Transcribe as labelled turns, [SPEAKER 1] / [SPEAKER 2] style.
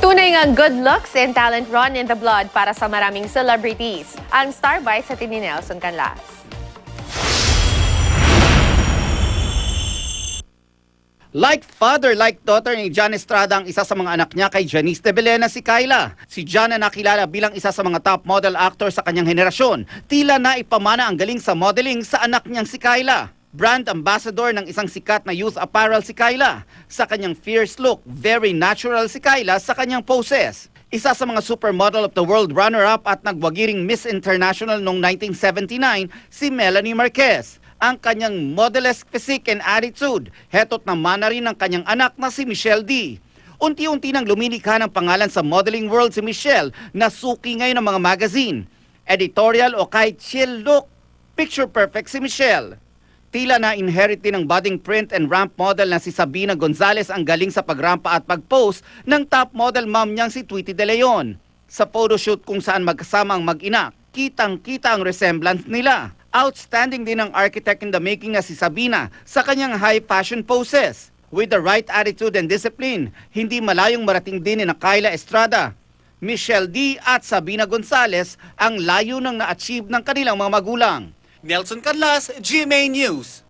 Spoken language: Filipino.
[SPEAKER 1] Tunay ngang good looks and talent run in the blood para sa maraming celebrities. Ang Star by sa team ni Nelson Canlas.
[SPEAKER 2] Like father, like daughter ni John Estrada ang isa sa mga anak niya kay Janice de Belen na si Kyla. Si John na nakilala bilang isa sa mga top model actor sa kanyang henerasyon. Tila na ipamana ang galing sa modeling sa anak niyang si Kyla. Brand ambassador ng isang sikat na youth apparel si Kyla. Sa kanyang fierce look, very natural si Kyla sa kanyang poses. Isa sa mga supermodel of the world runner-up at nagwagiring Miss International noong 1979, si Melanie Marquez. Ang kanyang modelesque physique and attitude, heto't naman na rin ang kanyang anak na si Michelle D. Unti-unti nang lumilikha ng pangalan sa modeling world si Michelle na suki ngayon ng mga magazine. Editorial o kahit chill look, picture perfect si Michelle. Tila na inherit din ng budding print and ramp model na si Sabina Gonzalez ang galing sa pagrampa at pag-pose ng top model mom niyang si Tweety De Leon. Sa photoshoot kung saan magkasama ang mag-ina, kitang-kita ang resemblance nila. Outstanding din ang architect in the making na si Sabina sa kanyang high fashion poses. With the right attitude and discipline, hindi malayong marating din ni Kyla Estrada, Michelle D. at Sabina Gonzalez ang layo ng na-achieve ng kanilang mga magulang. Nelson Canlas, GMA News.